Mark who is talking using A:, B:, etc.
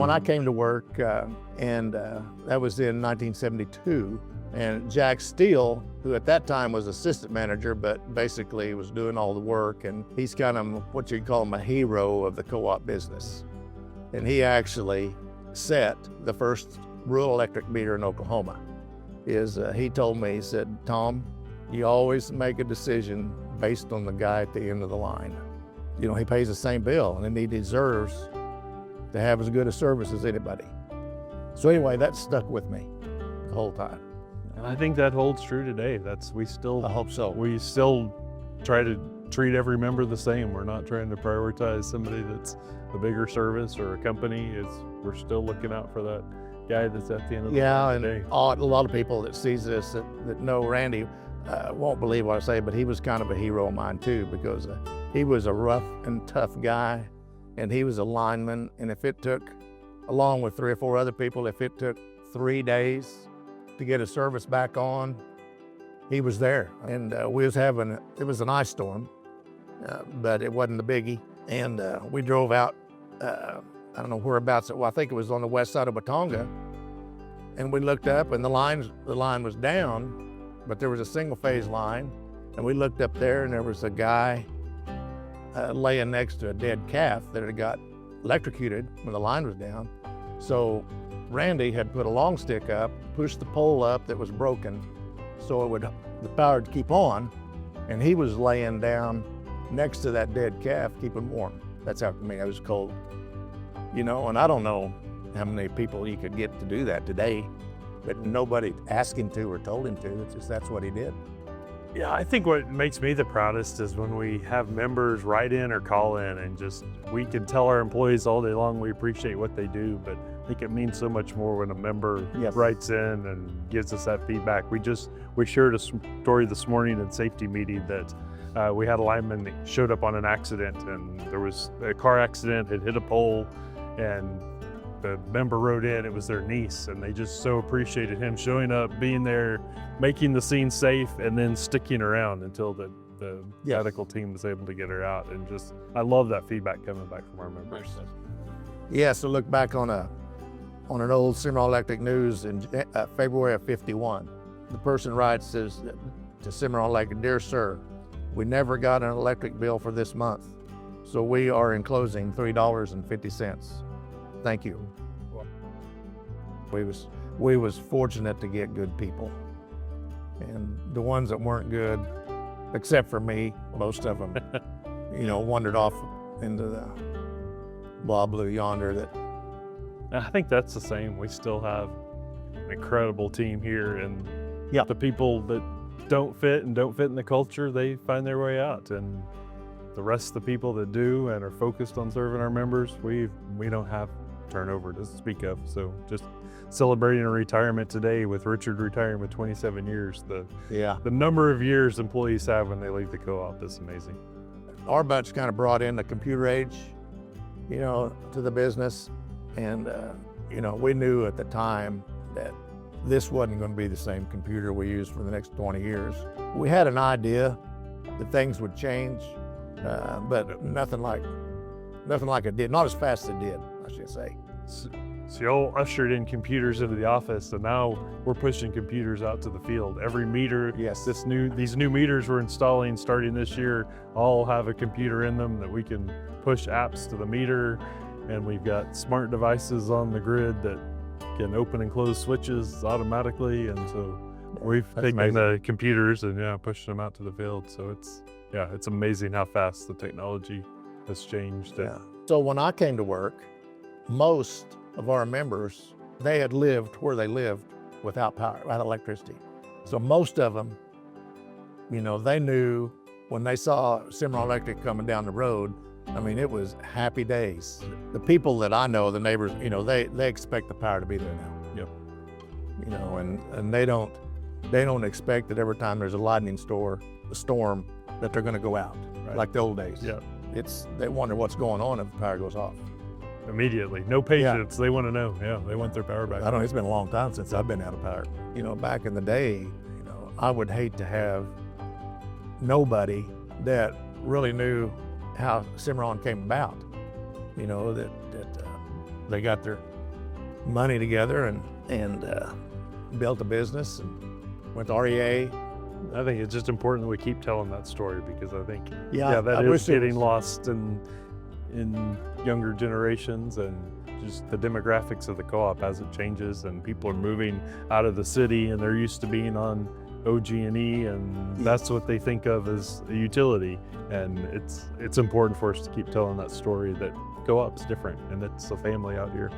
A: when I came to work, and that was in 1972, and Jack Steele, who at that time was assistant manager, but basically was doing all the work, and he's kind of what you'd call him a hero of the co-op business. And he actually set the first rural electric meter in Oklahoma. He told me, he said, Tom, you always make a decision based on the guy at the end of the line. You know, he pays the same bill, and he deserves to have as good a service as anybody. So anyway, that stuck with me the whole time.
B: And I think that holds true today.
A: I hope so.
B: We still try to treat every member the same. We're not trying to prioritize somebody that's a bigger service or a company. We're still looking out for that guy that's at the end of the line today.
A: A lot of people that sees this that know Randy won't believe what I say, but he was kind of a hero of mine too, because he was a rough and tough guy, and he was a lineman. And if it took, along with 3 or 4 other people, if it took 3 days to get a service back on, he was there. And it was an ice storm, but it wasn't a biggie. And we drove out, I don't know whereabouts, I think it was on the west side of Watonga. And we looked up, and the line was down, but there was a single phase line. And we looked up there, and there was a guy laying next to a dead calf that had got electrocuted when the line was down. So Randy had put a long stick up, pushed the pole up that was broken, so the power would keep on, and he was laying down next to that dead calf, keeping warm. That's how, it was cold. You know, and I don't know how many people you could get to do that today, but nobody asked him to or told him to. It's just, that's what he did.
B: Yeah, I think what makes me the proudest is when we have members write in or call in, and we can tell our employees all day long we appreciate what they do, but I think it means so much more when a member writes in and gives us that feedback. We shared a story this morning in safety meeting that we had a lineman that showed up on an accident, and there was a car accident, had hit a pole, and the member wrote in, it was their niece, and they just so appreciated him showing up, being there, making the scene safe, and then sticking around until the medical team was able to get her out. And I love that feedback coming back from our members.
A: Yeah, so look back on an old Cimarron Electric News in February of '51. The person writes, says to Cimarron Electric, "Dear sir, we never got an electric bill for this month, so we are enclosing $3.50. Thank you." We was fortunate to get good people, and the ones that weren't good, except for me, most of them, wandered off into the blah blue yonder.
B: I think that's the same. We still have an incredible team here, and the people that don't fit in the culture, they find their way out, and the rest of the people that do and are focused on serving our members, we don't have turnover to speak of. So just celebrating a retirement today with Richard retiring with 27 years. The number of years employees have when they leave the co-op is amazing.
A: Our bunch kind of brought in the computer age, to the business. And, we knew at the time that this wasn't going to be the same computer we used for the next 20 years. We had an idea that things would change, but nothing like it did. Not as fast as it did, I should say.
B: So y'all ushered in computers into the office, and now we're pushing computers out to the field. Every meter, these new meters we're installing starting this year all have a computer in them that we can push apps to the meter, and we've got smart devices on the grid that can open and close switches automatically. And so we've taken the computers and pushed them out to the field. So it's amazing how fast the technology has changed.
A: So when I came to work, most of our members, they had lived where they lived without power, without electricity. So most of them, they knew when they saw Cimarron Electric coming down the road, it was happy days. The people that I know, the neighbors, they expect the power to be there now. And they don't expect that every time there's a lightning storm that they're going to go out, like the old days. They wonder what's going on if the power goes off.
B: Immediately, no patience. They want to know. They want their power back.
A: I don't know. It's been a long time since I've been out of power. Back in the day, I would hate to have nobody that really knew how Cimarron came about. That they got their money together and built a business and went to REA.
B: I think it's just important that we keep telling that story, because I think
A: I
B: that
A: wish
B: is
A: it
B: getting
A: was-
B: lost in younger generations, and just the demographics of the co-op as it changes and people are moving out of the city and they're used to being on OG&E, and that's what they think of as a utility. And it's important for us to keep telling that story that co-op's different and it's a family out here.